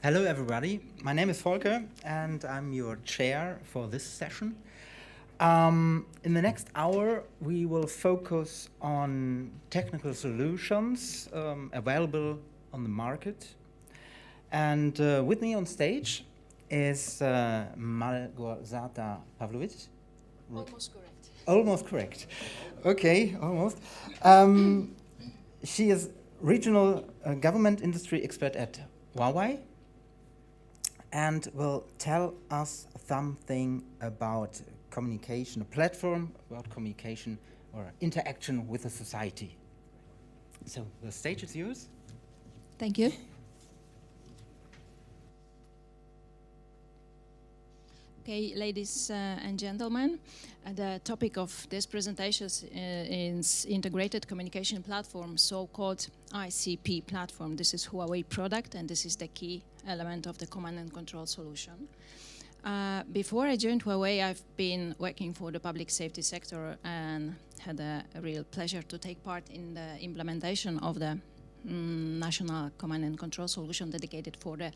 Hello everybody, my name is Volker and I'm your chair for this session. In the next hour we will focus on technical solutions available on the market. And with me on stage is Małgorzata Pawłowicz. Almost correct. Almost correct. Okay, almost. She is regional government industry expert at Huawei and will tell us something about communication, a platform about communication or interaction with the society. So the stage is yours. Thank you. Okay, ladies and gentlemen, the topic of this presentation is integrated communication platform, so-called ICP platform. This is Huawei product, and this is the key element of the command and control solution. Before I joined Huawei, I've been working for the public safety sector and had a real pleasure to take part in the implementation of the national command and control solution dedicated for the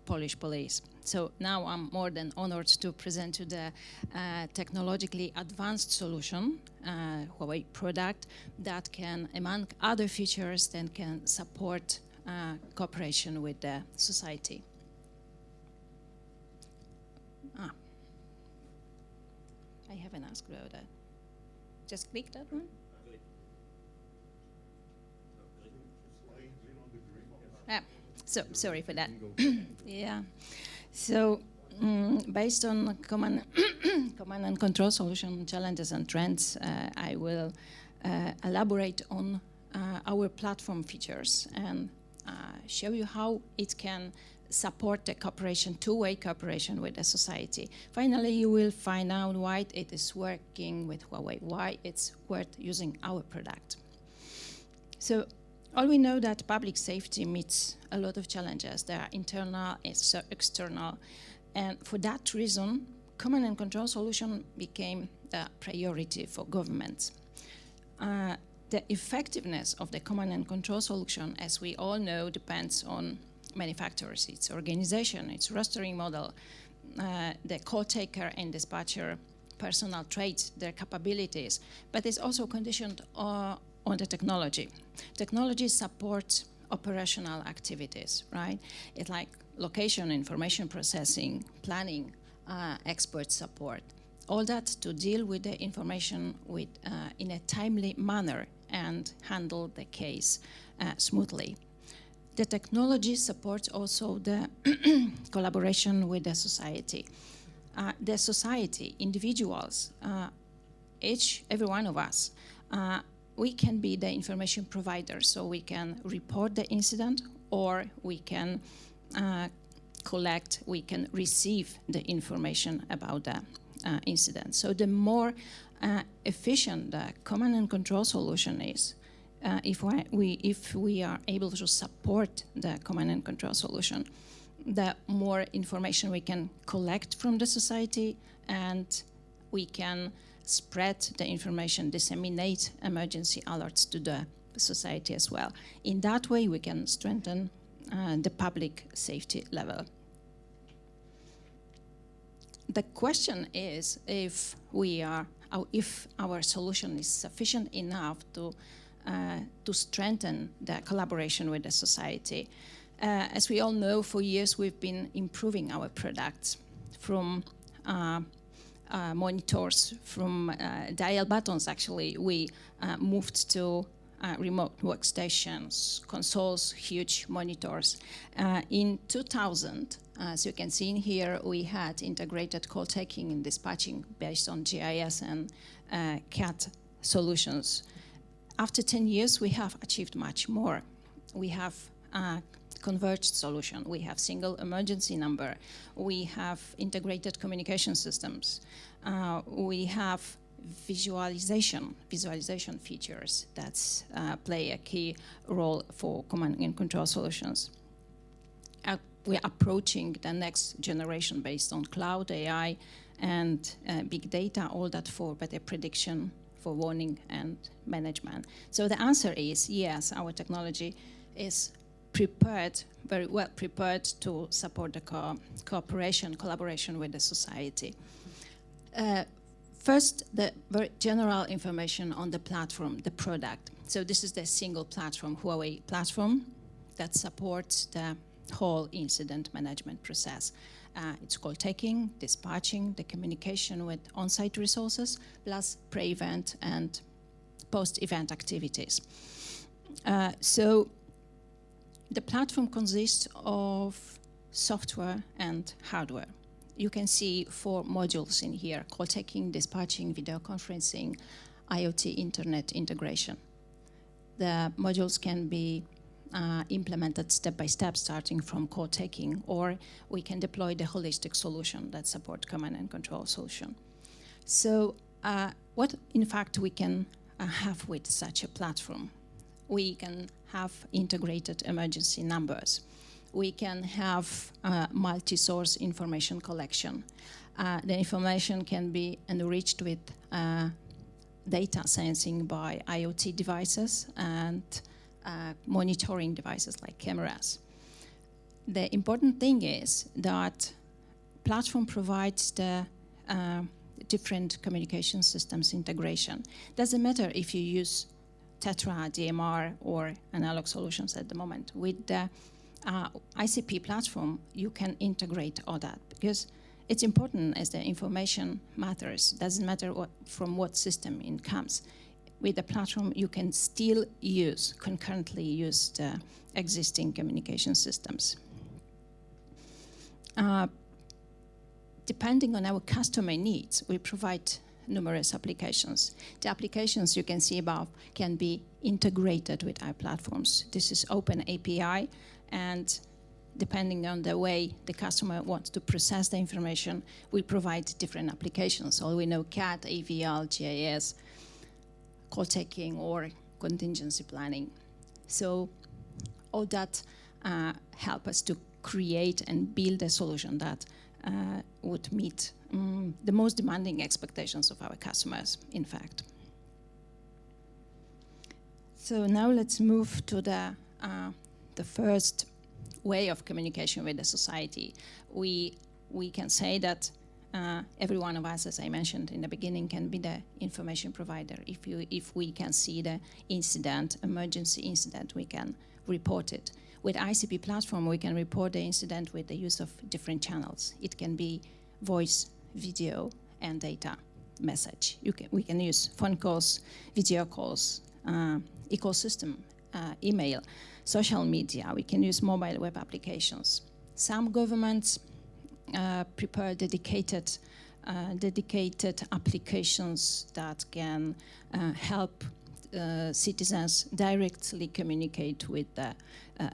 Polish police. So now I'm more than honored to present you the technologically advanced solution, Huawei product, that can, among other features, then can support cooperation with the society. I haven't asked about that. Just click that one. So sorry for that. Yeah. So based on command and control solution challenges and trends, I will elaborate on our platform features and show you how it can support the cooperation, two-way cooperation with the society. Finally, you will find out why it is working with Huawei, why it's worth using our product. So all we know that public safety meets a lot of challenges. There are internal and external. And for that reason, command and control solution became the priority for governments. The effectiveness of the command and control solution, as we all know, depends on many factors. Its organization, its rostering model, the call taker and dispatcher personal traits, their capabilities, but it's also conditioned on the technology. Technology supports operational activities, right? It's like location, information processing, planning, expert support. All that to deal with the information with, in a timely manner and handle the case smoothly. The technology supports also the collaboration with the society. The society, individuals, every one of us, we can be the information provider, so we can report the incident, or we can we can receive the information about the incident. So the more efficient the command and control solution is, if we are able to support the command and control solution, the more information we can collect from the society, and we can spread the information, disseminate emergency alerts to the society as well. In that way, we can strengthen the public safety level. The question is if our solution is sufficient enough to strengthen the collaboration with the society. As we all know, for years we've been improving our products from monitors, from dial buttons. Actually, we moved to remote workstations, consoles, huge monitors. In 2000, as you can see in here, we had integrated call taking and dispatching based on GIS and CAT solutions. After 10 years, we have achieved much more. We have a converged solution. We have single emergency number. We have integrated communication systems. We have visualization features that play a key role for command and control solutions. We're approaching the next generation based on cloud, AI, and big data, all that for better prediction, for warning and management. So the answer is yes, our technology is prepared, very well prepared to support the collaboration with the society. First, the very general information on the platform, the product. So this is the single platform, Huawei platform, that supports the whole incident management process. It's call taking, dispatching, the communication with on-site resources, plus pre-event and post-event activities. So the platform consists of software and hardware. You can see 4 modules in here: call taking, dispatching, video conferencing, IoT internet integration. The modules can be implemented step by step, starting from call taking, or we can deploy the holistic solution that supports command and control solution. So what in fact we can have with such a platform? We can have integrated emergency numbers. We can have multi-source information collection. The information can be enriched with data sensing by IoT devices and monitoring devices like cameras. The important thing is that platform provides the different communication systems integration. Doesn't matter if you use Tetra, DMR, or analog solutions at the moment. With the ICP platform, you can integrate all that, because it's important as the information matters. Doesn't matter from what system it comes. With the platform, you can still concurrently use the existing communication systems. Depending on our customer needs, we provide numerous applications. The applications you can see above can be integrated with our platforms. This is open API, and depending on the way the customer wants to process the information, we provide different applications. So we know CAT, AVL, GIS, call taking, or contingency planning. So all that help us to create and build a solution that would meet the most demanding expectations of our customers, in fact. So now let's move to the first way of communication with the society. We can say that every one of us, as I mentioned in the beginning, can be the information provider. If we can see the incident, emergency incident, we can report it. With ICP platform, we can report the incident with the use of different channels. It can be voice, video, and data message. We can use phone calls, video calls, ecosystem, email, social media. We can use mobile web applications. Some governments prepare dedicated applications that can help citizens directly communicate with the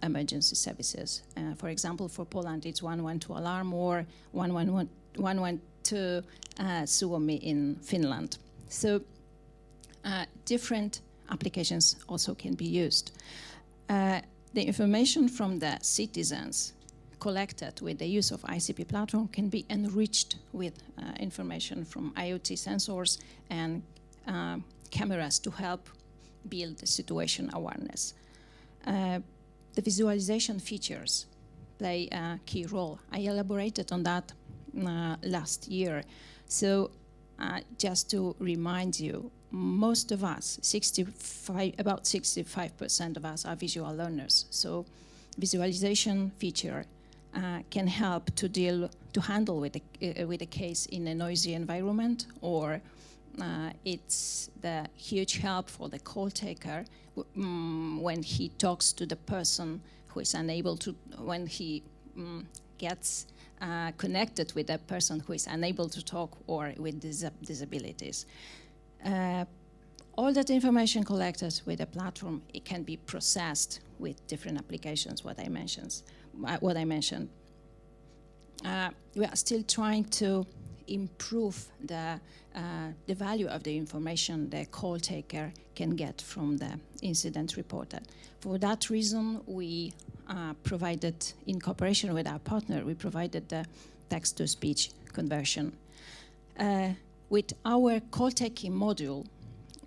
emergency services. For example, for Poland, it's 112 alarm, or 112 Suomi in Finland. So different applications also can be used. The information from the citizens collected with the use of ICP platform can be enriched with information from IoT sensors and cameras to help build situation awareness. The visualization features play a key role. I elaborated on that last year. So just to remind you, most of us, about 65% of us are visual learners. So visualization feature can help to handle with a case in a noisy environment, or it's the huge help for the call taker when he talks to the person who is unable to, when he gets connected with a person who is unable to talk or with disabilities. All that information collected with the platform, it can be processed with different applications, what I mentioned. We are still trying to improve the value of the information the call taker can get from the incident reported. For that reason, we provided, in cooperation with our partner, we provided the text-to-speech conversion. With our call taking module,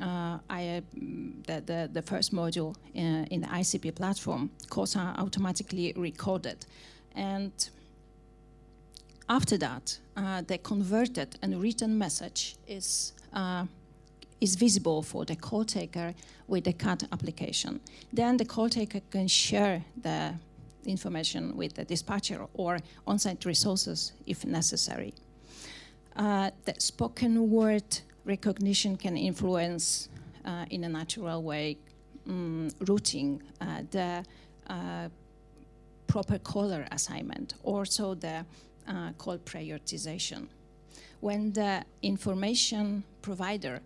the first module in the ICP platform, calls are automatically recorded. And after that, the converted and written message is visible for the call taker with the CAT application. Then the call taker can share the information with the dispatcher or on-site resources if necessary. The spoken word recognition can influence in a natural way routing, the proper caller assignment, also the call prioritization. When the information provider,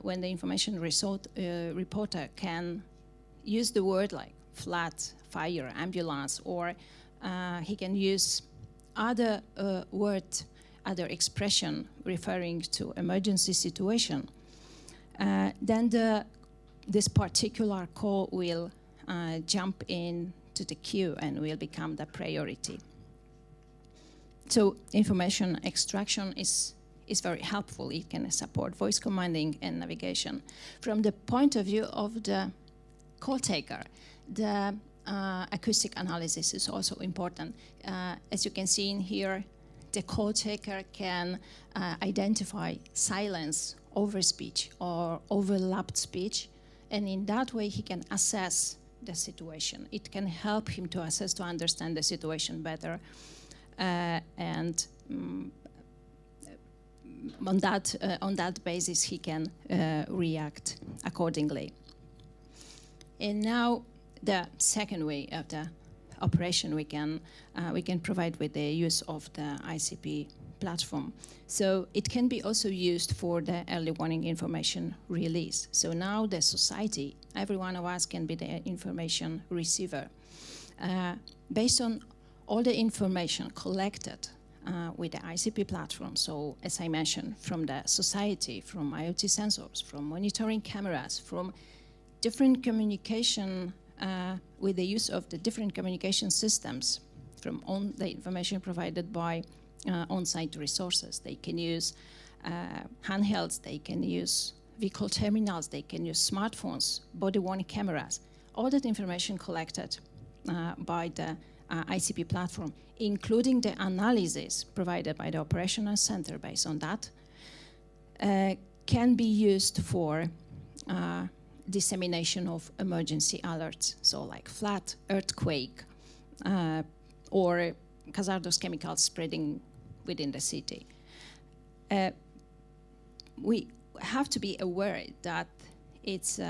when the information reporter can use the word like flat, fire, ambulance, or he can use other word, other expression referring to emergency situation, then this particular call will jump into the queue and will become the priority. So information extraction is very helpful. It can support voice commanding and navigation. From the point of view of the call taker, the acoustic analysis is also important. As you can see in here, the call taker can identify silence, overspeech, or overlapped speech, and in that way he can assess the situation. It can help him to assess, to understand the situation better, and on that basis he can react accordingly. And now the second way of the operation we can provide with the use of the ICP platform. So it can be also used for the early warning information release. So now the society, every one of us can be the information receiver. Based on all the information collected with the ICP platform, so as I mentioned, from the society, from IoT sensors, from monitoring cameras, from different communication with the use of the different communication systems, from the information provided by on-site resources. They can use handhelds, they can use vehicle terminals, they can use smartphones, body-worn cameras. All that information collected by the ICP platform, including the analysis provided by the operational center based on that, can be used for dissemination of emergency alerts, so like flood, earthquake, or hazardous chemicals spreading within the city. We have to be aware that it's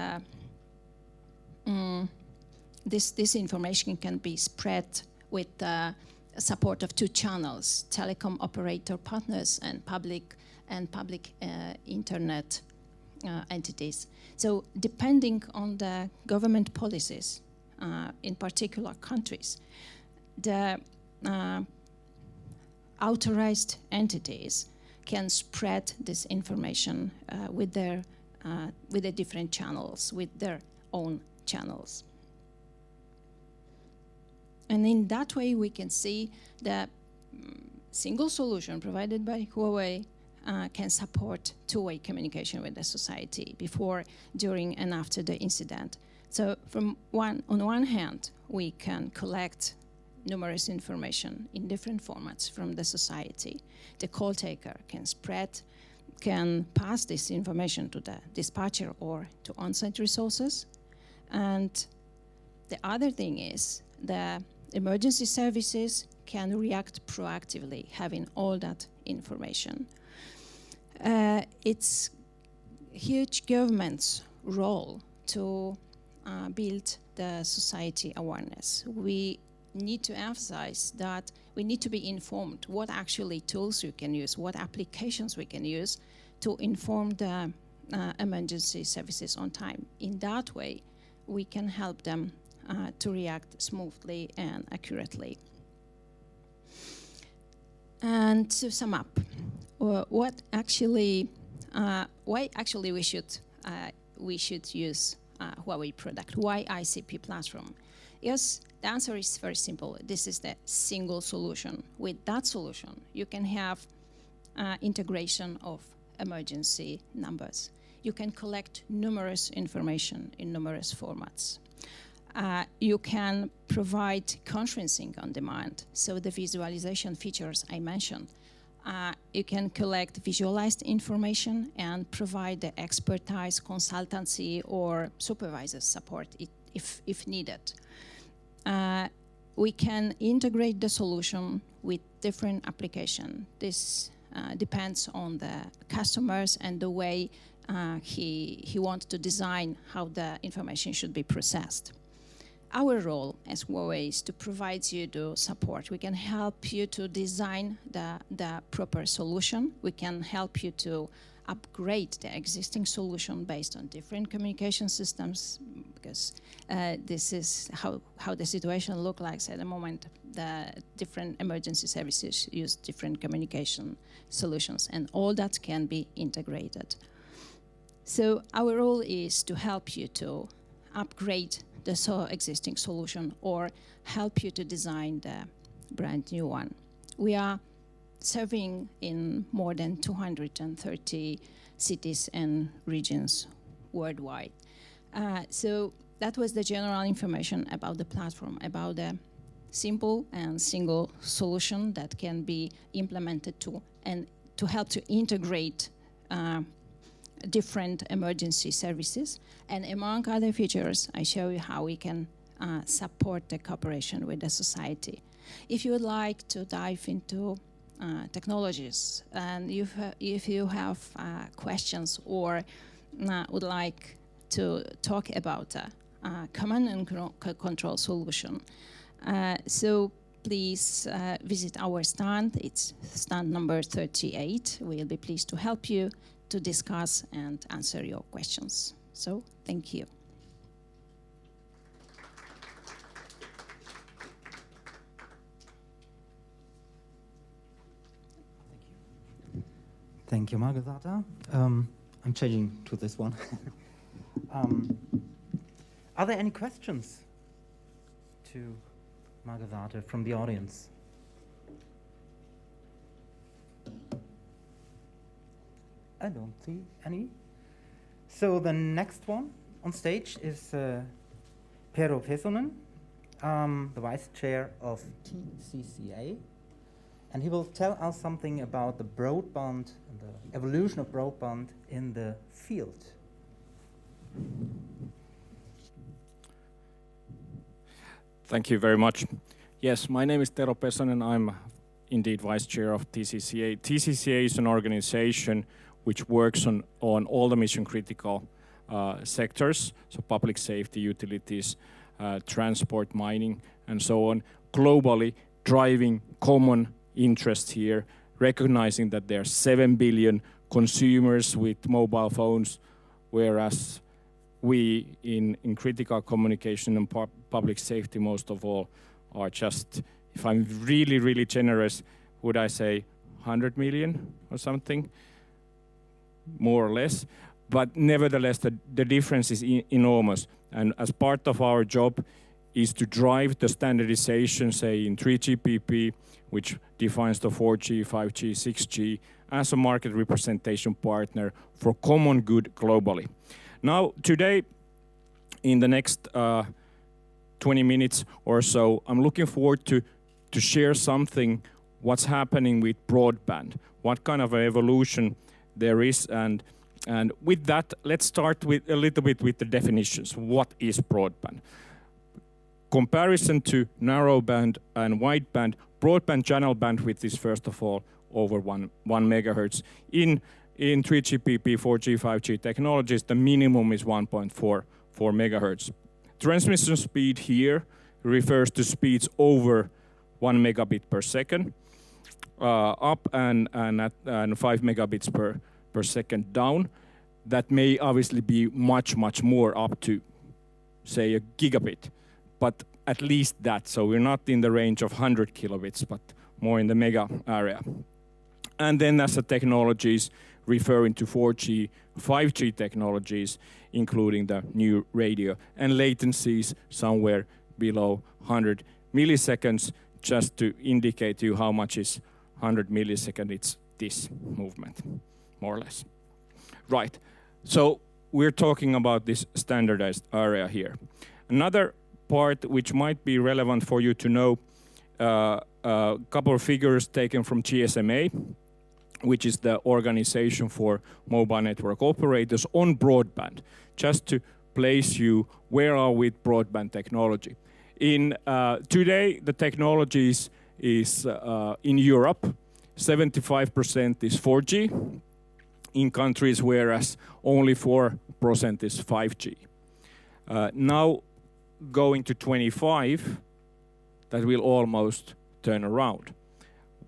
this information can be spread with the support of two channels: telecom operator partners and public internet entities. So depending on the government policies in particular countries, the authorized entities can spread this information with the different channels, with their own channels. And in that way, we can see the single solution provided by Huawei can support two-way communication with the society before, during, and after the incident. So on one hand, we can collect numerous information in different formats from the society. The call taker can pass this information to the dispatcher or to on-site resources. And the other thing is the emergency services can react proactively, having all that information. It's huge government's role to build the society awareness. We need to emphasize that we need to be informed what actually tools we can use, what applications we can use to inform the emergency services on time. In that way, we can help them to react smoothly and accurately. And to sum up, why actually we should use Huawei product? Why ICP platform? Yes, the answer is very simple. This is the single solution. With that solution, you can have integration of emergency numbers. You can collect numerous information in numerous formats. You can provide conferencing on demand, so the visualization features I mentioned. You can collect visualized information and provide the expertise, consultancy, or supervisor support if needed. We can integrate the solution with different applications. This depends on the customers and the way he wants to design how the information should be processed. Our role as Huawei is to provide you the support. We can help you to design the proper solution. We can help you to upgrade the existing solution based on different communication systems, because this is how the situation looks like at the moment. The different emergency services use different communication solutions, and all that can be integrated. So our role is to help you to upgrade the existing solution or help you to design the brand new one. We are serving in more than 230 cities and regions worldwide. So that was the general information about the platform, about the simple and single solution that can be implemented to help to integrate different emergency services. And among other features, I show you how we can support the cooperation with the society. If you would like to dive into technologies, and if you have questions or would like to talk about a command and control solution, so please visit our stand. It's stand number 38. We'll be pleased to help you to discuss and answer your questions. So, thank you. Thank you, Małgorzata. I'm changing to this one. Are there any questions to Małgorzata from the audience? I don't see any. So the next one on stage is Tero Pesonen, the vice chair of TCCA. And he will tell us something about the broadband, the evolution of broadband in the field. Thank you very much. Yes, my name is Tero Pesonen. I'm indeed vice chair of TCCA. TCCA is an organization which works on all the mission critical sectors, so public safety, utilities, transport, mining, and so on, globally, driving common interest here, recognizing that there are 7 billion consumers with mobile phones, whereas we in critical communication and public safety, most of all, are just, if I'm really, really generous, would I say 100 million or something, more or less. But nevertheless, the difference is enormous. And as part of our job is to drive the standardization, say in 3GPP, which defines the 4G, 5G, 6G, as a market representation partner for common good globally. Now, today, in the next 20 minutes or so, I'm looking forward to share something, what's happening with broadband, what kind of evolution there is, and with that, let's start with a little bit with the definitions. What is broadband? Comparison to narrowband and wideband, broadband channel bandwidth is first of all over 1 megahertz. In 3GPP, 4G, 5G technologies, the minimum is 1.4 megahertz. Transmission speed here refers to speeds over 1 megabit per second, up and 5 megabits per second down. That may obviously be much, much more, up to, say, a gigabit, but at least that. So we're not in the range of 100 kilobits, but more in the mega area. And then as the technologies referring to 4G, 5G technologies, including the new radio, and latencies somewhere below 100 milliseconds, just to indicate to you how much is 100 milliseconds. It's this movement, more or less. Right. So we're talking about this standardized area here. Another part which might be relevant for you to know, a couple of figures taken from GSMA, which is the organization for mobile network operators on broadband, just to place you where are we with broadband technology. Today, the technology is in Europe, 75% is 4G in countries, whereas only 4% is 5G. Now, going to 25, that will almost turn around.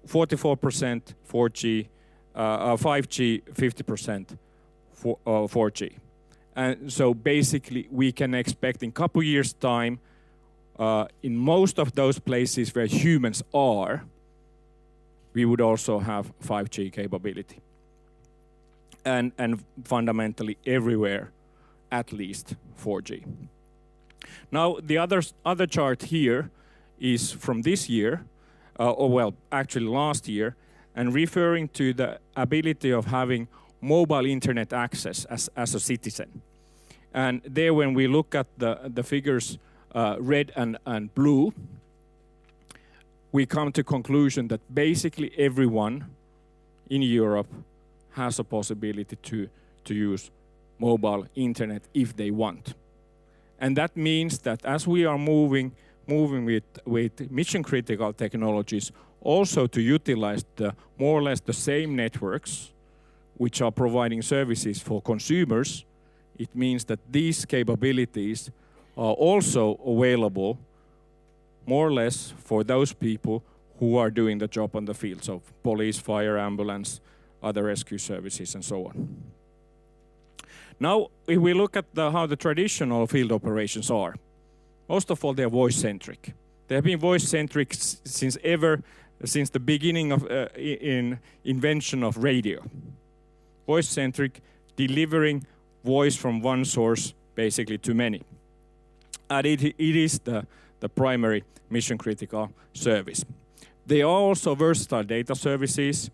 44% 4G, 5G, 50% 4G. And so basically, we can expect in a couple years' time, in most of those places where humans are, we would also have 5G capability. And fundamentally everywhere, at least 4G. Now, the other chart here is from this year, or well, actually last year, and referring to the ability of having mobile internet access as a citizen. And there, when we look at the figures, red and blue, we come to conclusion that basically everyone in Europe has a possibility to use mobile internet if they want. And that means that as we are moving with mission critical technologies, also to utilize more or less the same networks which are providing services for consumers, it means that these capabilities are also available more or less for those people who are doing the job on the field, so police, fire, ambulance, other rescue services, and so on. Now, if we look at how the traditional field operations are, most of all, they are voice-centric. They have been voice-centric since the beginning of invention of radio. Voice-centric, delivering voice from one source basically to many. And it is the primary mission-critical service. They are also versatile data services,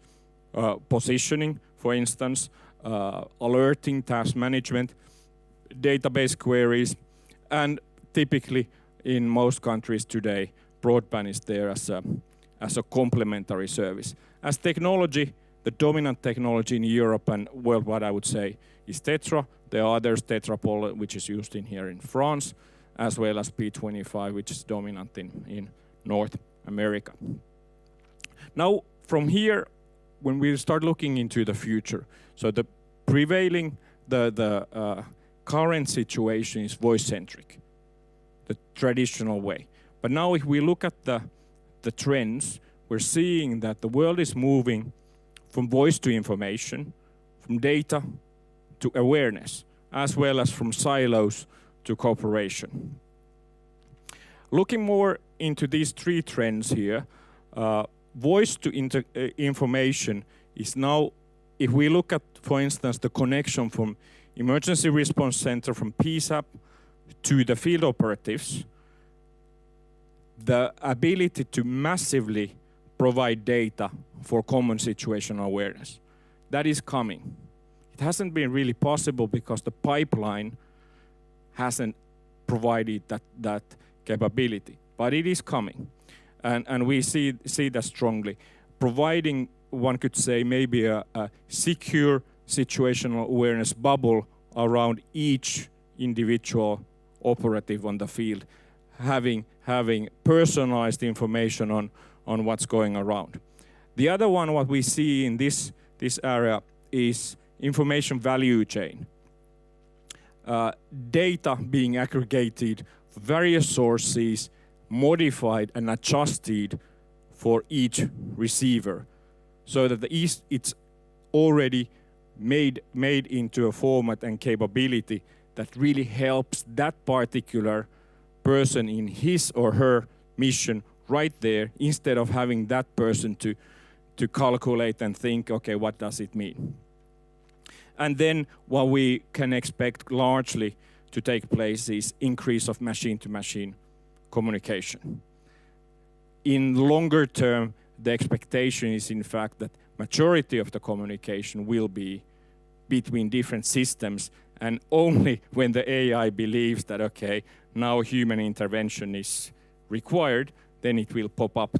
positioning, for instance, alerting, task management, database queries, and typically in most countries today, broadband is there as a complementary service. As technology, the dominant technology in Europe and worldwide, I would say, is Tetra. There are others, Tetrapol, which is used here in France, as well as P25, which is dominant in North America. Now, from here, when we start looking into the future, so the prevailing, the current situation is voice-centric, the traditional way. But now if we look at the trends, we're seeing that the world is moving from voice to information, from data to awareness, as well as from silos to cooperation. Looking more into these three trends here, voice to information is now, if we look at, for instance, the connection from emergency response center, from PSAP to the field operatives, the ability to massively provide data for common situational awareness, that is coming. It hasn't been really possible because the pipeline hasn't provided that capability, but it is coming. And we see that strongly. Providing, one could say, maybe a secure situational awareness bubble around each individual operative on the field, having personalized information on what's going around. The other one, what we see in this area, is information value chain. Data being aggregated from various sources, modified and adjusted for each receiver, so that it's already made into a format and capability that really helps that particular person in his or her mission right there, instead of having that person to calculate and think, okay, what does it mean? And then what we can expect largely to take place is increase of machine-to-machine communication. In longer term, the expectation is in fact that majority of the communication will be between different systems, and only when the AI believes that, okay, now human intervention is required, then it will pop up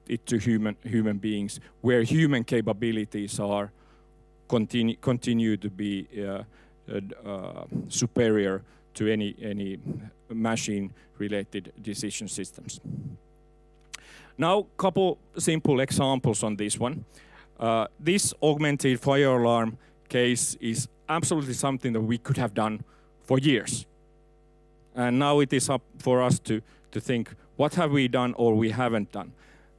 it to human beings, where human capabilities are continue to be superior to any machine-related decision systems. Now, couple simple examples on this one. This augmented fire alarm case is absolutely something that we could have done for years. And now it is up for us to think, what have we done or we haven't done?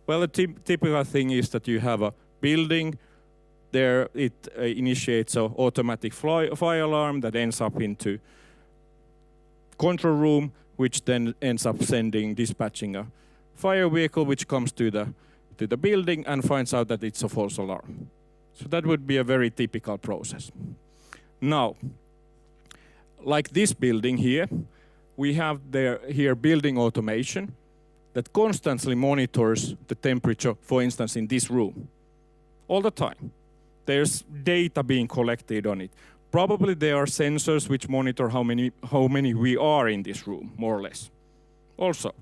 Well, the typical thing is that you have a building, there it initiates an automatic fire alarm that ends up into control room, which then ends up dispatching a fire vehicle which comes to the building and finds out that it's a false alarm. So that would be a very typical process. Now, like this building here, we have here building automation that constantly monitors the temperature, for instance, in this room, all the time. There's data being collected on it. Probably there are sensors which monitor how many we are in this room, more or less. Also,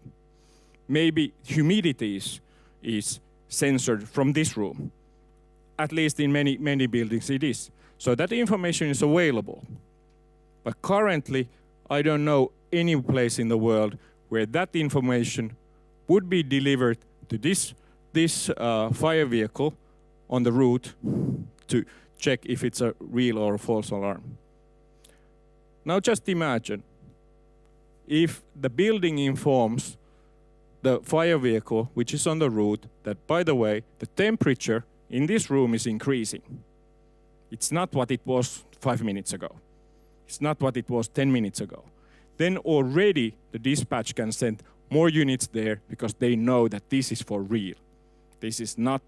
maybe humidity is censored from this room. At least in many buildings it is. So that information is available. But currently, I don't know any place in the world where that information would be delivered to this fire vehicle on the route to check if it's a real or a false alarm. Now just imagine if the building informs the fire vehicle, which is on the route, that, by the way, the temperature in this room is increasing. It's not what it was 5 minutes ago. It's not what it was 10 minutes ago. Then already the dispatch can send more units there because they know that this is for real. This is not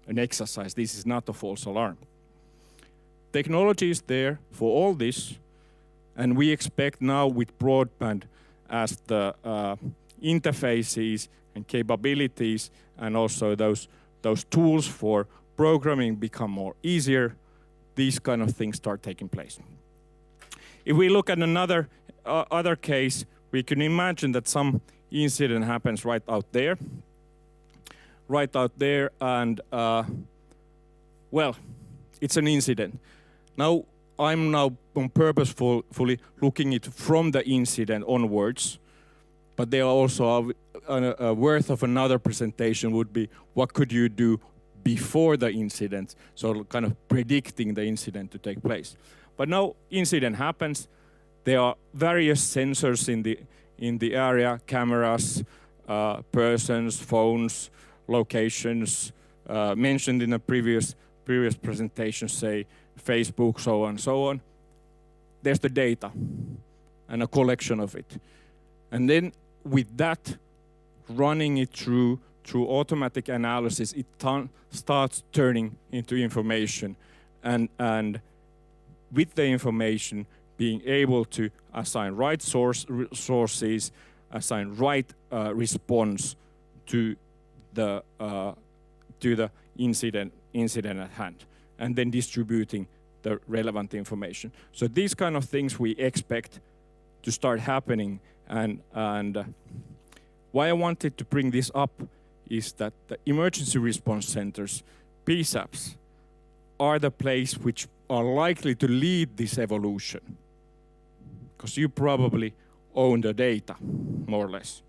an exercise. This is not a false alarm. Technology is there for all this, and we expect now with broadband as the interfaces and capabilities and also those tools for programming become more easier, these kind of things start taking place. If we look at another other case, we can imagine that some incident happens right out there, and well, it's an incident. Now, I'm purposefully looking it from the incident onwards, but there are also a worth of another presentation would be what could you do before the incident, so kind of predicting the incident to take place. But now incident happens. There are various sensors in the area, cameras, persons, phones, locations, mentioned in the previous presentation, say Facebook, so on, so on. There's the data and a collection of it. And then with that, running it through automatic analysis, it starts turning into information. And with the information, being able to assign right sources, assign right response to the incident at hand, and then distributing the relevant information. So these kind of things we expect to start happening, and why I wanted to bring this up is that the emergency response centers, PSAPs, are the place which are likely to lead this evolution, because you probably own the data, more or less.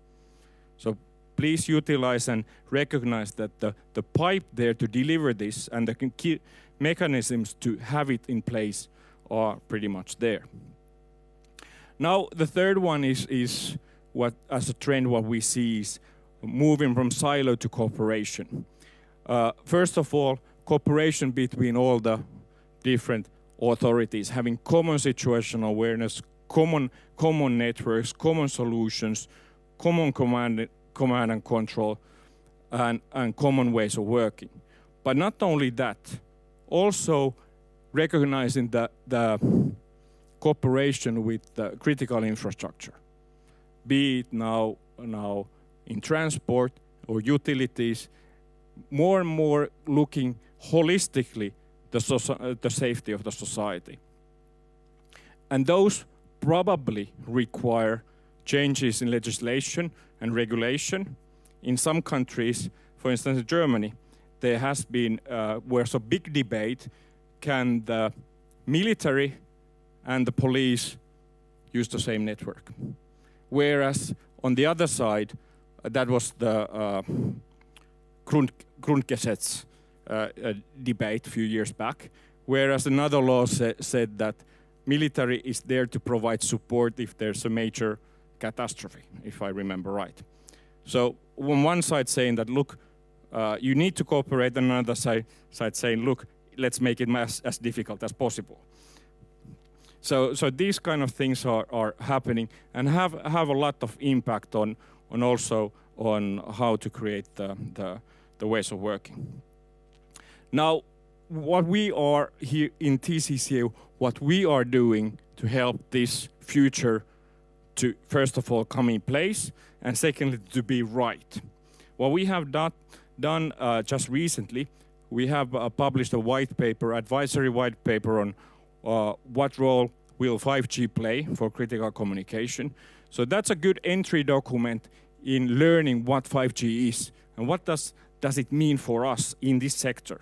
So please utilize and recognize that the pipe there to deliver this and the mechanisms to have it in place are pretty much there. Now, the third one is what, as a trend, what we see is moving from silo to cooperation. First of all, cooperation between all the different authorities, having common situational awareness, common networks, common solutions, common command and control, and common ways of working. But not only that, also recognizing the cooperation with the critical infrastructure, be it now in transport or utilities, more and more looking holistically the safety of the society. And those probably require changes in legislation and regulation. In some countries, for instance in Germany, there has been a big debate, can the military and the police use the same network? Whereas on the other side, that was the Grundgesetz debate a few years back, whereas another law said that military is there to provide support if there's a major catastrophe, if I remember right. So on one side saying that, look, you need to cooperate, and another side saying, look, let's make it as difficult as possible. So these kind of things are happening and have a lot of impact on also on how to create the ways of working. Now, what we are here in TCCA, what we are doing to help this future to, first of all, come in place, and secondly, to be right. What we have done just recently, we have published a white paper, advisory white paper on what role will 5G play for critical communication. So that's a good entry document in learning what 5G is and what does it mean for us in this sector.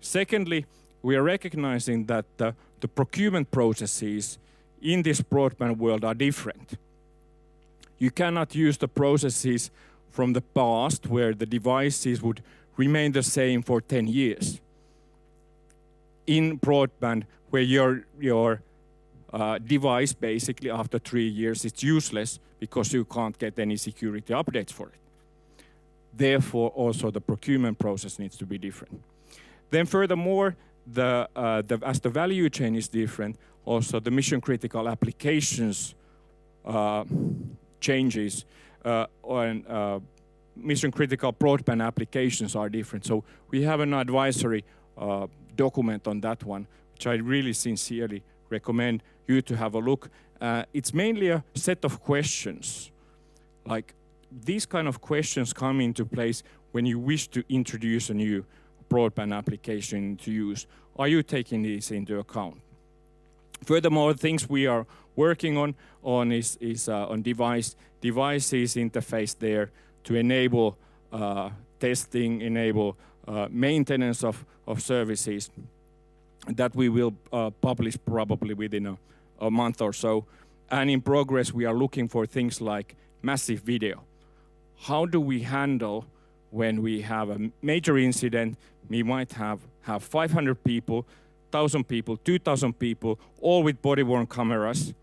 Secondly, we are recognizing that the procurement processes in this broadband world are different. You cannot use the processes from the past where the devices would remain the same for 10 years. In broadband, where your device basically after 3 years it's useless because you can't get any security updates for it. Therefore, also the procurement process needs to be different. Then furthermore, as the value chain is different, also the mission critical applications changes and mission critical broadband applications are different. So we have an advisory document on that one, which I really sincerely recommend you to have a look. It's mainly a set of questions. Like these kind of questions come into place when you wish to introduce a new broadband application to use. Are you taking these into account? Furthermore, things we are working on is on devices interface there to enable testing, enable maintenance of services that we will publish probably within a month or so. And in progress, we are looking for things like massive video. How do we handle when we have a major incident? We might have 500 people, 1,000 people, 2,000 people, all with body-worn cameras,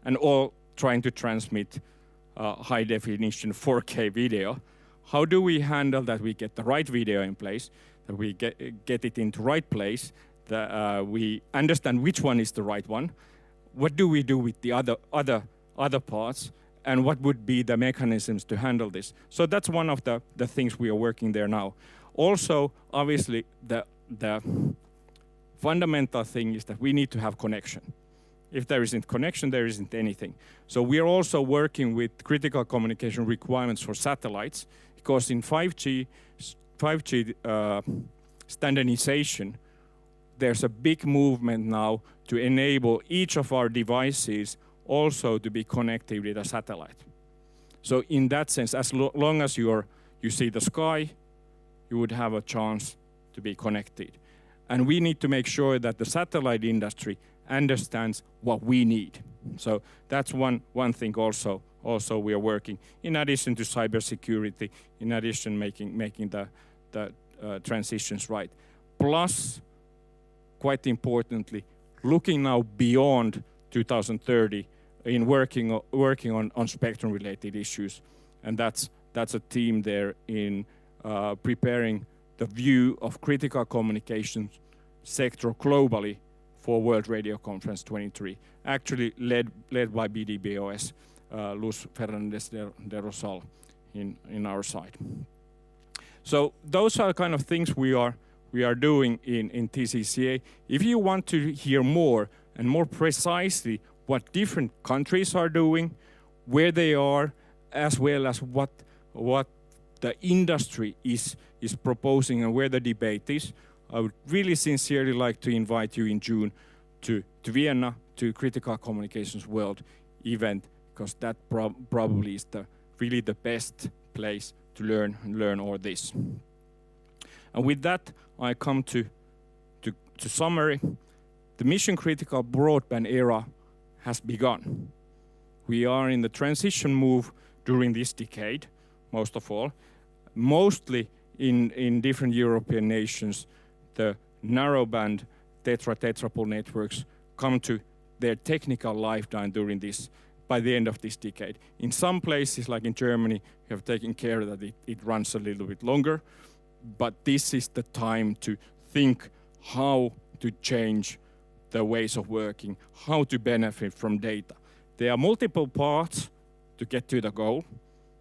and all trying to transmit high-definition 4K video. How do we handle that we get the right video in place, that we get it into right place, that we understand which one is the right one? What do we do with the other parts? And what would be the mechanisms to handle this? So that's one of the things we are working there now. Also, obviously, the fundamental thing is that we need to have connection. If there isn't connection, there isn't anything. So we are also working with critical communication requirements for satellites, because in 5G standardization, there's a big movement now to enable each of our devices also to be connected with a satellite. So in that sense, as long as you see the sky, you would have a chance to be connected. And we need to make sure that the satellite industry understands what we need. So that's one thing also we are working, in addition to cybersecurity, in addition making the transitions right. Plus, quite importantly, looking now beyond 2030 in working on spectrum-related issues. And that's a team there in preparing the view of critical communications sector globally for World Radio Conference 23, actually led by BDBOS, Luz Fernandez de Rosal in our side. So those are kind of things we are doing in TCCA. If you want to hear more and more precisely what different countries are doing, where they are, as well as what the industry is proposing and where the debate is, I would really sincerely like to invite you in June to Vienna, to Critical Communications World event, because that probably is really the best place to learn all this. And with that, I come to summary. The mission critical broadband era has begun. We are in the transition move during this decade, most of all. Mostly in different European nations, the narrowband tetrapole networks come to their technical lifetime by the end of this decade. In some places, like in Germany, we have taken care that it runs a little bit longer, but this is the time to think how to change the ways of working, how to benefit from data. There are multiple paths to get to the goal,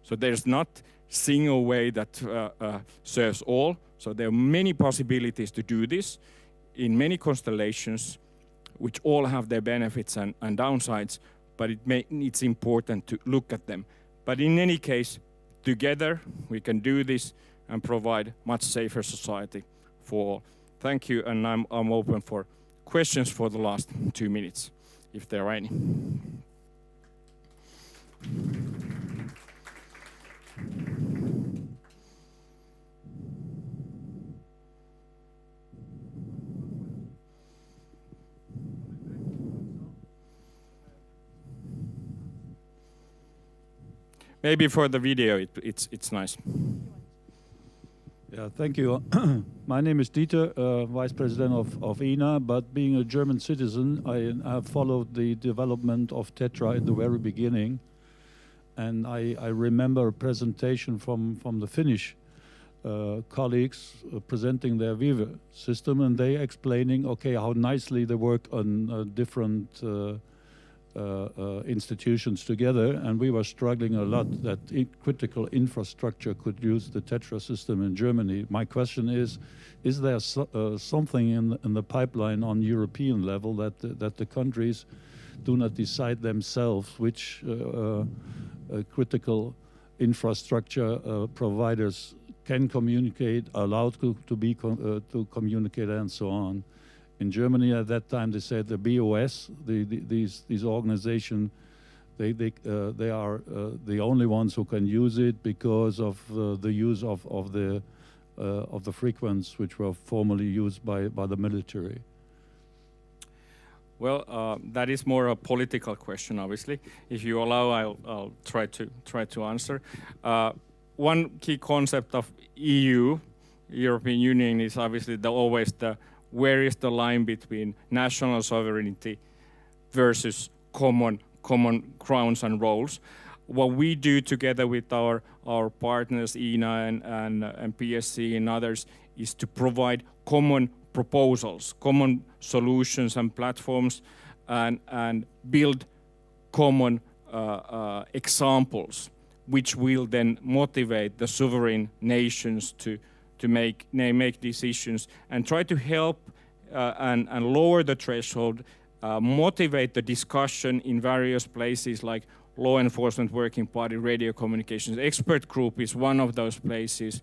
so there's not single way that serves all. So there are many possibilities to do this in many constellations, which all have their benefits and downsides, but it's important to look at them. But in any case, together we can do this and provide much safer society for all. Thank you, and I'm open for questions for the last 2 minutes, if there are any. Maybe for the video, it's nice. Yeah, thank you. My name is Dieter, Vice President of EENA, but being a German citizen, I have followed the development of Tetra in the very beginning. And I remember a presentation from the Finnish colleagues presenting their Viva system, and they explaining, okay, how nicely they work on different institutions together, and we were struggling a lot that critical infrastructure could use the Tetra system in Germany. My question is there something in the pipeline on European level that the countries do not decide themselves which critical infrastructure providers can communicate, allowed to communicate, and so on? In Germany at that time, they said the BOS, these organizations, they are the only ones who can use it because of the use of the frequencies which were formerly used by the military. Well, that is more a political question, obviously. If you allow, I'll try to answer. One key concept of European Union, is obviously always where is the line between national sovereignty versus common grounds and roles. What we do together with our partners, EENA and PSC and others, is to provide common proposals, common solutions and platforms, and build common examples, which will then motivate the sovereign nations to make decisions and try to help and lower the threshold, motivate the discussion in various places like Law Enforcement Working Party, radio communications. Expert group is one of those places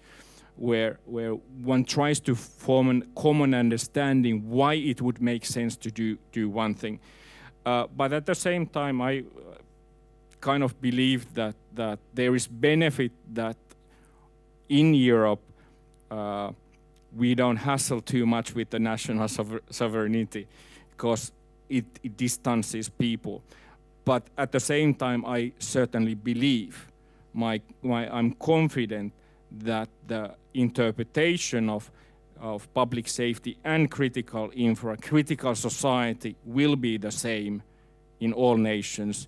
where one tries to form a common understanding why it would make sense to do one thing. But at the same time, I kind of believe that there is benefit that in Europe we don't hassle too much with the national sovereignty, because it distances people. But at the same time, I certainly believe, I'm confident that the interpretation of public safety and critical infra, critical society will be the same in all nations.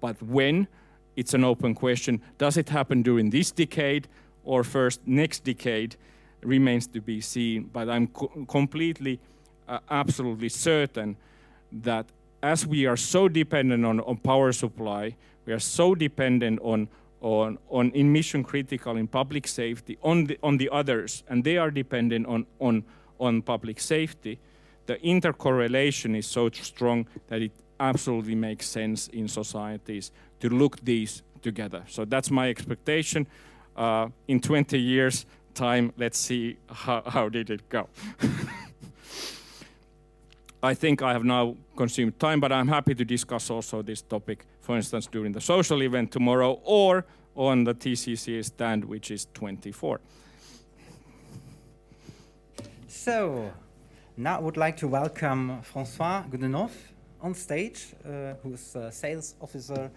But when, it's an open question. Does it happen during this decade or first next decade? Remains to be seen. But I'm completely, absolutely certain that as we are so dependent on power supply, we are so dependent on in mission critical, in public safety, on the others, and they are dependent on public safety. The intercorrelation is so strong that it absolutely makes sense in societies to look these together. So that's my expectation. In 20 years' time, let's see how did it go. I think I have now consumed time, but I'm happy to discuss also this topic, for instance, during the social event tomorrow or on the TCCA stand, which is 24. So, now I would like to welcome François Goudenove on stage, who's a sales officer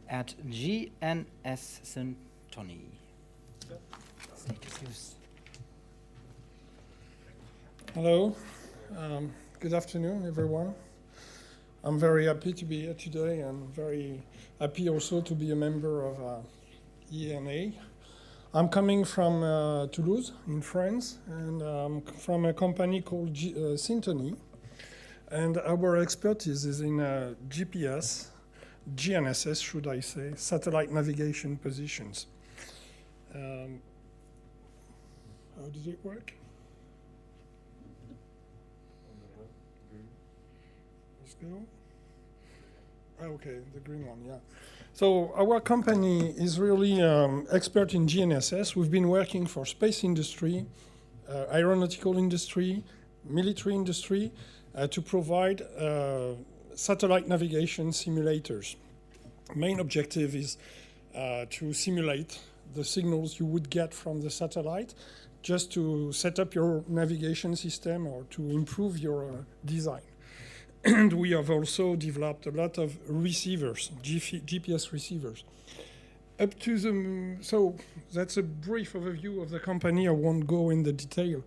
at GNSS Syntony. Stage is yours. Hello, good afternoon, everyone. I'm very happy to be here today and very happy also to be a member of EENA. I'm coming from Toulouse in France, and I'm from a company called Syntony. And our expertise is in GPS, GNSS, should I say, satellite navigation positions. How does it work? Let's go. Okay, the green one, yeah. So our company is really expert in GNSS. We've been working for space industry, aeronautical industry, military industry, to provide satellite navigation simulators. Main objective is to simulate the signals you would get from the satellite, just to set up your navigation system or to improve your design. And we have also developed a lot of receivers, GPS receivers. So that's a brief overview of the company. I won't go in the detail.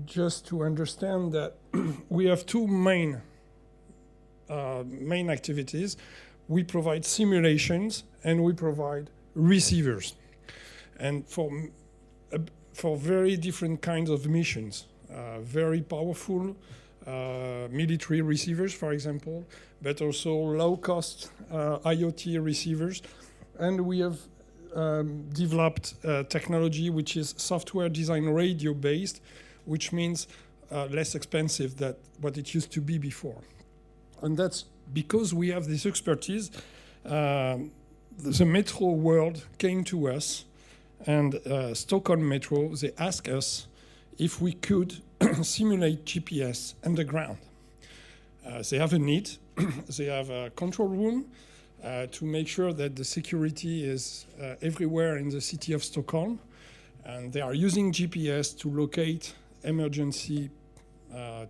Just to understand that we have two main activities. We provide simulations and we provide receivers, and for very different kinds of missions. Very powerful military receivers, for example, but also low-cost IoT receivers. And we have developed technology which is software design radio-based, which means less expensive than what it used to be before. And that's because we have this expertise. The metro world came to us, and Stockholm Metro, they asked us if we could simulate GPS underground. They have a need. They have a control room to make sure that the security is everywhere in the city of Stockholm. And they are using GPS to locate emergency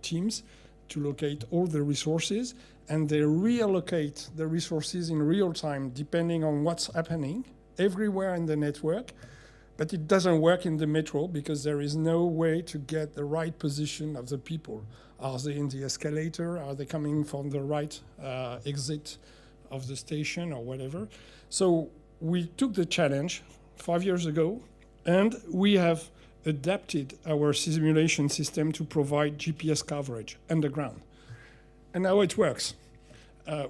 teams, to locate all the resources, and they reallocate the resources in real time depending on what's happening everywhere in the network. But it doesn't work in the metro because there is no way to get the right position of the people. Are they in the escalator? Are they coming from the right exit of the station or whatever? So we took the challenge 5 years ago, and we have adapted our simulation system to provide GPS coverage underground. And how it works.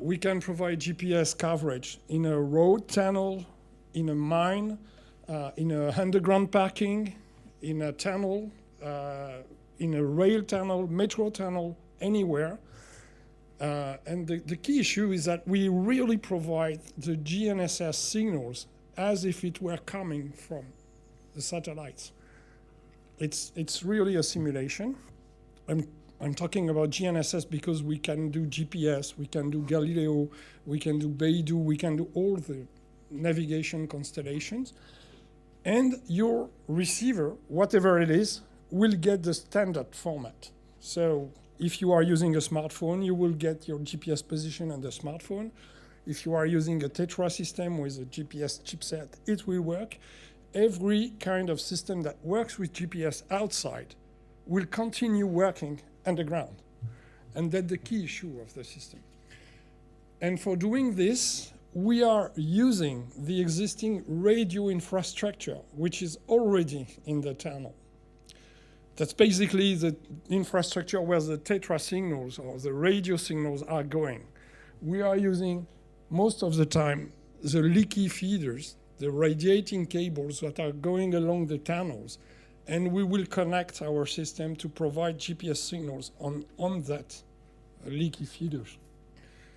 We can provide GPS coverage in a road tunnel, in a mine, in a underground parking, in a tunnel, in a rail tunnel, metro tunnel, anywhere. And the key issue is that we really provide the GNSS signals as if it were coming from the satellites. It's really a simulation. I'm talking about GNSS because we can do GPS, we can do Galileo, we can do Beidou, we can do all the navigation constellations. And your receiver, whatever it is, will get the standard format. So if you are using a smartphone, you will get your GPS position on the smartphone. If you are using a Tetra system with a GPS chipset, it will work. Every kind of system that works with GPS outside will continue working underground. And that's the key issue of the system. And for doing this, we are using the existing radio infrastructure, which is already in the tunnel. That's basically the infrastructure where the Tetra signals or the radio signals are going. We are using, most of the time, the leaky feeders, the radiating cables that are going along the tunnels, and we will connect our system to provide GPS signals on that leaky feeders.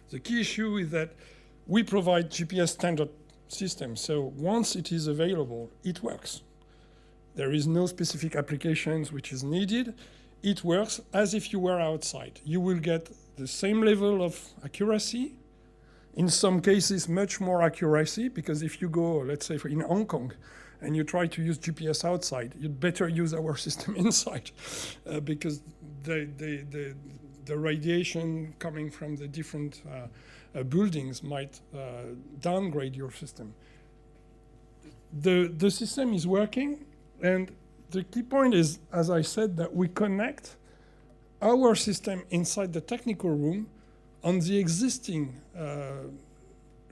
The key issue is that we provide GPS standard systems, so once it is available, it works. There is no specific applications which is needed. it works as if you were outside. You will get the same level of accuracy, in some cases much more accuracy, because if you go, let's say, in Hong Kong, and you try to use GPS outside, you'd better use our system inside, because the radiation coming from the different buildings might downgrade your system. The system is working, and the key point is, as I said, that we connect our system inside the technical room on the existing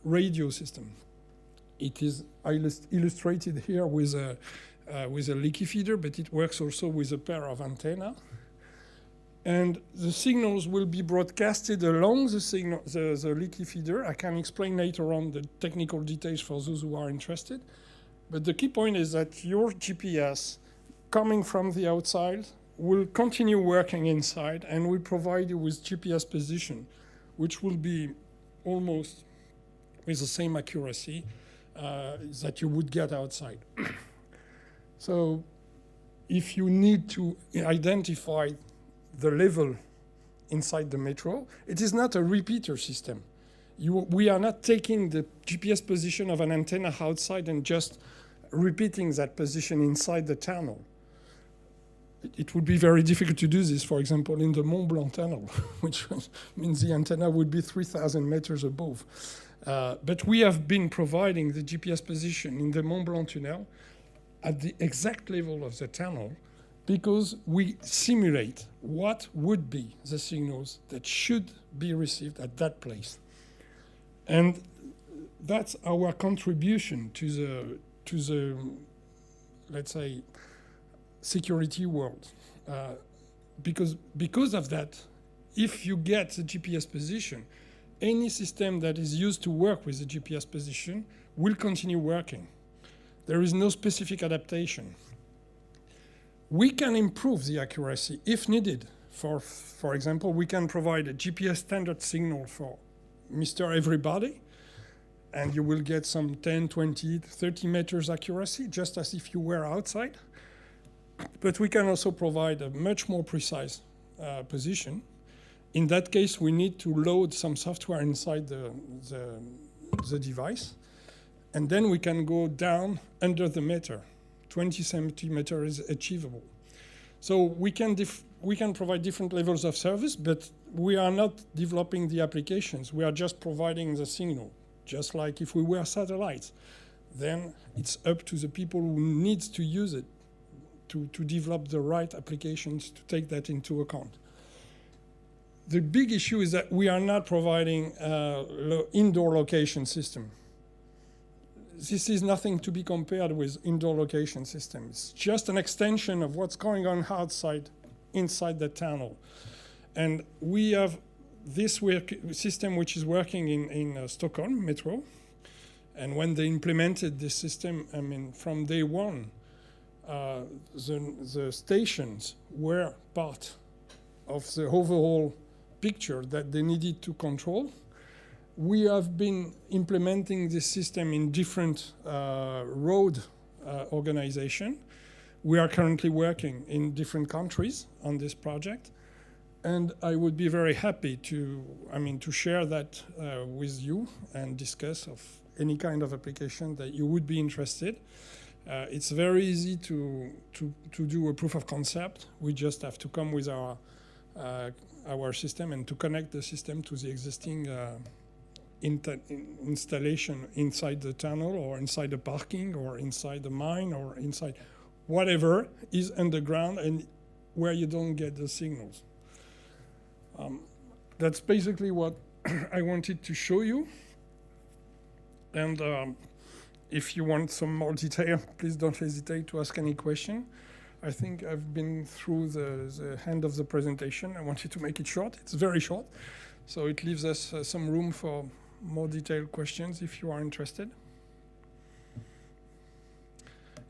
radio system. It is illustrated here with a leaky feeder, but it works also with a pair of antennas. And the signals will be broadcasted along the leaky feeder. I can explain later on the technical details for those who are interested. But the key point is that your GPS coming from the outside will continue working inside and will provide you with GPS position, which will be almost with the same accuracy that you would get outside. So if you need to identify the level inside the metro, it is not a repeater system. We are not taking the GPS position of an antenna outside and just repeating that position inside the tunnel. It would be very difficult to do this, for example, in the Mont Blanc tunnel, which means the antenna would be 3,000 meters above. But we have been providing the GPS position in the Mont Blanc tunnel at the exact level of the tunnel, because we simulate what would be the signals that should be received at that place. And that's our contribution to the let's say, security world. Because of that, if you get the GPS position, any system that is used to work with the GPS position will continue working. There is no specific adaptation. We can improve the accuracy if needed. For example, we can provide a GPS standard signal for Mr. Everybody, and you will get some 10, 20, 30 meters accuracy, just as if you were outside. But we can also provide a much more precise position. In that case, we need to load some software inside the device, and then we can go down under the meter. 20 centimeter is achievable. So we can provide different levels of service, but we are not developing the applications. We are just providing the signal, just like if we were satellites. Then it's up to the people who need to use it to develop the right applications to take that into account. The big issue is that we are not providing indoor location system. This is nothing to be compared with indoor location system. It's just an extension of what's going on outside, inside the tunnel. And we have this system which is working in Stockholm Metro. And when they implemented this system, I mean, from day one, the stations were part of the overall picture that they needed to control. We have been implementing this system in different road organizations. We are currently working in different countries on this project, and I would be very happy to share that with you and discuss of any kind of application that you would be interested. It's very easy to do a proof of concept. We just have to come with our system and to connect the system to the existing installation inside the tunnel or inside the parking or inside the mine or inside whatever is underground and where you don't get the signals. That's basically what I wanted to show you. And if you want some more detail, please don't hesitate to ask any question. I think I've been through the end of the presentation. I wanted to make it short. It's very short. So it leaves us some room for more detailed questions if you are interested.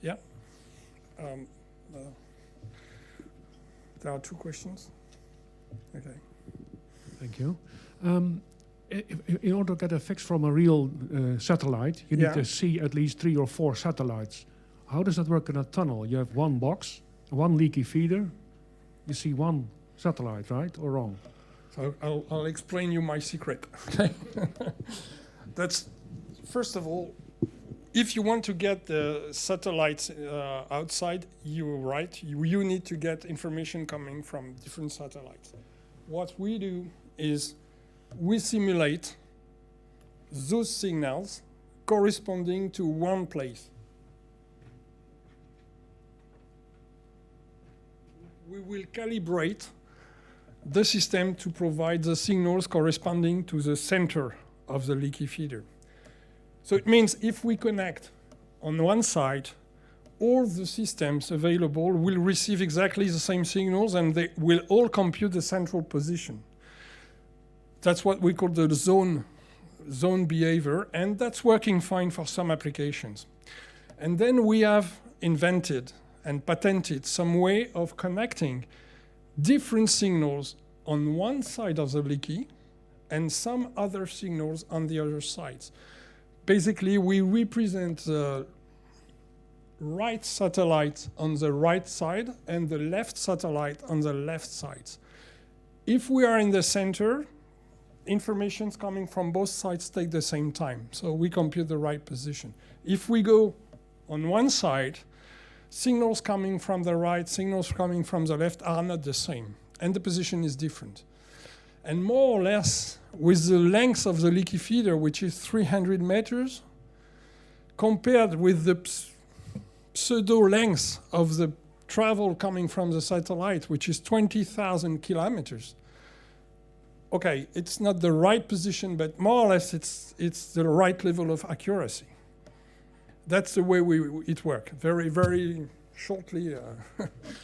Yeah. There are two questions. Okay. Thank you. In order to get a fix from a real satellite, you need to see at least 3 or 4 satellites. How does that work in a tunnel? You have one box, one leaky feeder. you see one satellite, right, or wrong? So I'll explain you my secret. Okay, that's first of all, if you want to get the satellites outside, you're right. You need to get information coming from different satellites. What we do is we simulate those signals corresponding to one place. We will calibrate the system to provide the signals corresponding to the center of the leaky feeder. So it means if we connect on one side, all the systems available will receive exactly the same signals and they will all compute the central position. That's what we call the zone behavior, and that's working fine for some applications. And then we have invented and patented some way of connecting different signals on one side of the leaky and some other signals on the other sides. Basically, we represent the right satellite on the right side and the left satellite on the left side. If we are in the center, information coming from both sides take the same time, so we compute the right position. If we go on one side, signals coming from the right, signals coming from the left are not the same, and the position is different. And more or less, with the length of the leaky feeder, which is 300 meters, compared with the pseudo length of the travel coming from the satellite, which is 20,000 kilometers. Okay, it's not the right position, but more or less it's the right level of accuracy. That's the way it works. Very, very shortly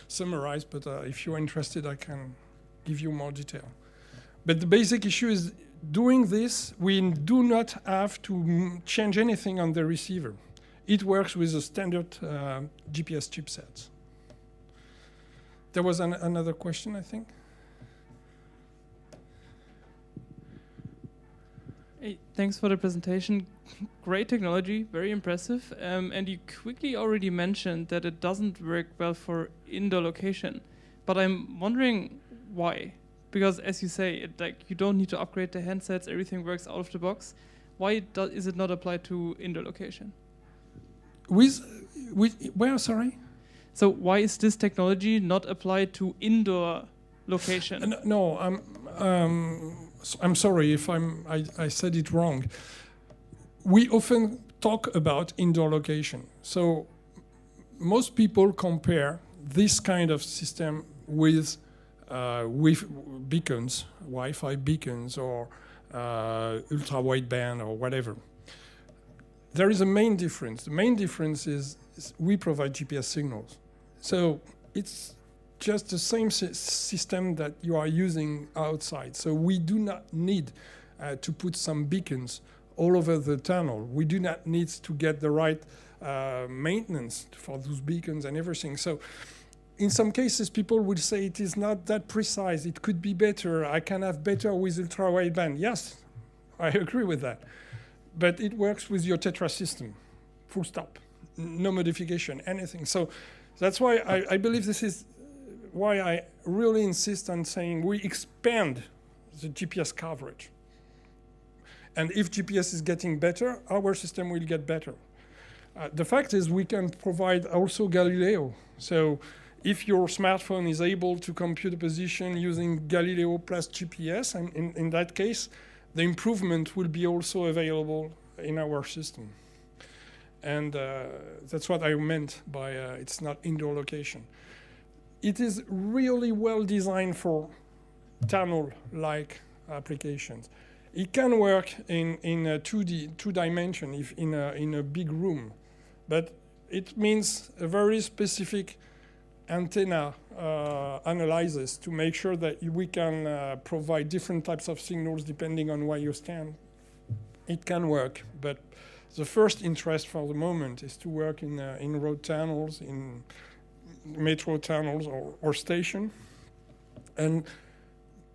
summarized, but if you're interested, I can give you more detail. But the basic issue is, doing this, we do not have to change anything on the receiver. It works with the standard GPS chipsets. There was another question, I think. Hey, thanks for the presentation. Great technology, very impressive. And you quickly already mentioned that it doesn't work well for indoor location. But I'm wondering why. Because as you say, you don't need to upgrade the handsets, everything works out of the box. Why is it not applied to indoor location? Where, sorry? So why is this technology not applied to indoor location? No, I'm sorry if I said it wrong. We often talk about indoor location. So most people compare this kind of system with beacons, Wi-Fi beacons, or ultra-wideband, or whatever. There is a main difference. The main difference is we provide GPS signals. So it's just the same system that you are using outside. So we do not need to put some beacons all over the tunnel. We do not need to get the right maintenance for those beacons and everything. So in some cases, people will say it is not that precise. It could be better. I can have better with ultra-wideband. Yes, I agree with that. But it works with your Tetra system, full stop. No modification, anything. So that's why I believe this is why I really insist on saying we expand the GPS coverage. And if GPS is getting better, our system will get better. The fact is we can provide also Galileo. So if your smartphone is able to compute a position using Galileo plus GPS, and in that case, the improvement will be also available in our system. And that's what I meant by it's not indoor location. It is really well designed for tunnel-like applications. It can work in a two dimension, if in a big room, but it means a very specific antenna analysis to make sure that we can provide different types of signals depending on where you stand. It can work, but the first interest for the moment is to work in road tunnels, in metro tunnels or station. And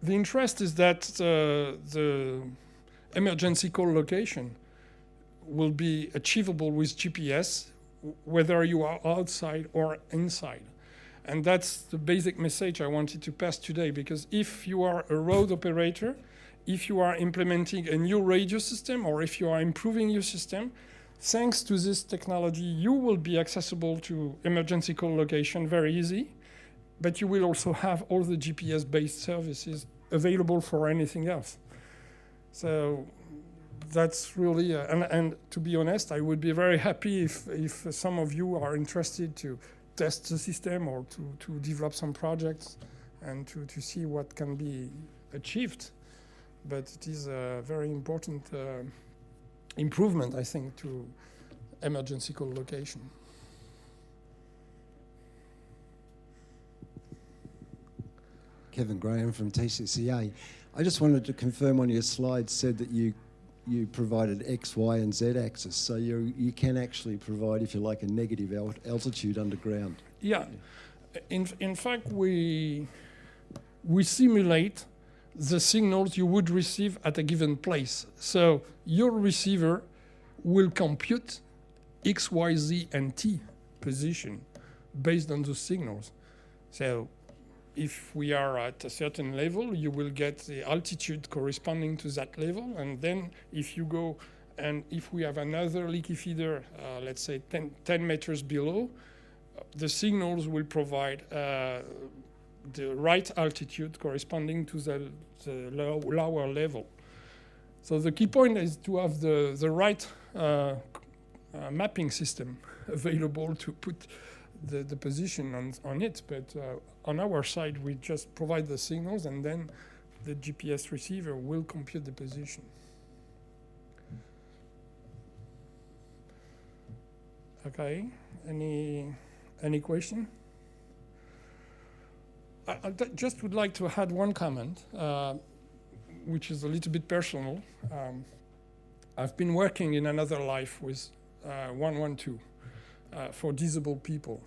the interest is that the emergency call location will be achievable with GPS, whether you are outside or inside. And that's the basic message I wanted to pass today, because if you are a road operator, if you are implementing a new radio system, or if you are improving your system, thanks to this technology, you will be accessible to emergency call location very easy, but you will also have all the GPS-based services available for anything else. So that's really, and to be honest, I would be very happy if some of you are interested to test the system or to develop some projects and to see what can be achieved. But it is a very important improvement, I think, to emergency call location. Kevin Graham from TCCA. I just wanted to confirm on your slides said that you provided X, Y, and Z axis. So you can actually provide, if you like, a negative altitude underground. Yeah. In fact, we simulate the signals you would receive at a given place. So your receiver will compute X, Y, Z, and T position based on those signals. So if we are at a certain level, you will get the altitude corresponding to that level. And then if you go, and if we have another leaky feeder, let's say 10 meters below, the signals will provide the right altitude corresponding to the lower level. So the key point is to have the right mapping system available to put the position on it. But on our side, we just provide the signals, and then the GPS receiver will compute the position. Okay, any question? I just would like to add one comment, which is a little bit personal. I've been working in another life with 112 for disabled people.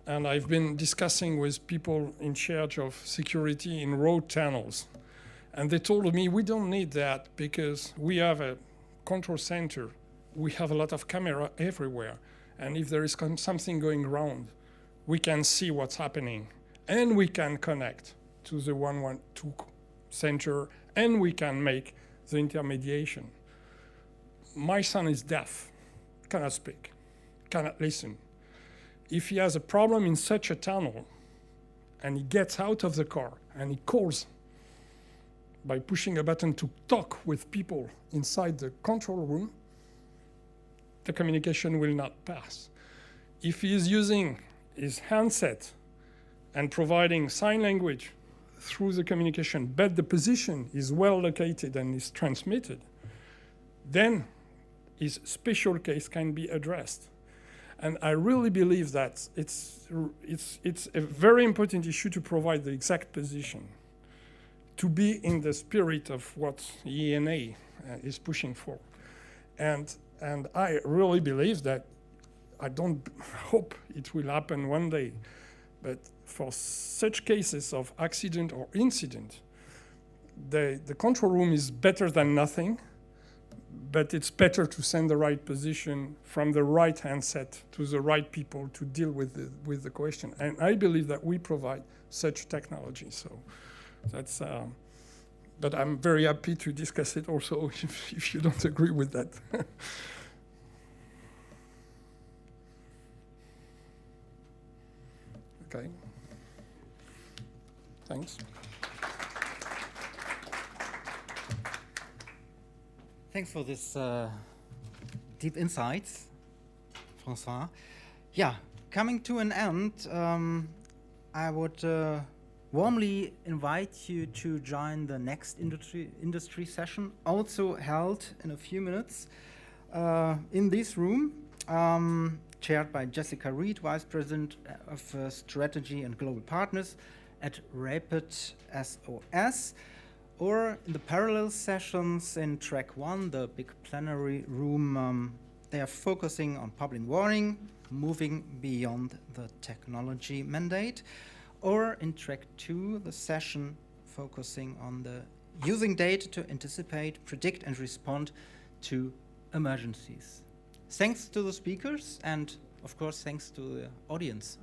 And I've been discussing with people in charge of security in road tunnels. And they told me, we don't need that because we have a control center. We have a lot of camera everywhere. And if there is something going wrong, we can see what's happening. And we can connect to the 112 center, and we can make the intermediation. My son is deaf, cannot speak, cannot listen. If he has a problem in such a tunnel, and he gets out of the car, and he calls by pushing a button to talk with people inside the control room, the communication will not pass. If he is using his handset and providing sign language through the communication, but the position is well located and is transmitted, then his special case can be addressed. And I really believe that it's a very important issue to provide the exact position, to be in the spirit of what EENA is pushing for. And I really believe that, I don't hope it will happen one day, but for such cases of accident or incident, the control room is better than nothing, but it's better to send the right position from the right handset to the right people to deal with the question. And I believe that we provide such technology. So that's, but I'm very happy to discuss it also if you don't agree with that. Okay. Thanks. Thanks for this deep insights, François. Yeah, coming to an end, I would warmly invite you to join the next industry session, also held in a few minutes in this room, chaired by Jessica Reed, Vice President of Strategy and Global Partners at Rapid SOS, or in the parallel sessions in track 1, the big plenary room. They are focusing on public warning, moving beyond the technology mandate, or in track 2, the session focusing on the using data to anticipate, predict, and respond to emergencies. Thanks to the speakers, and of course thanks to the audience.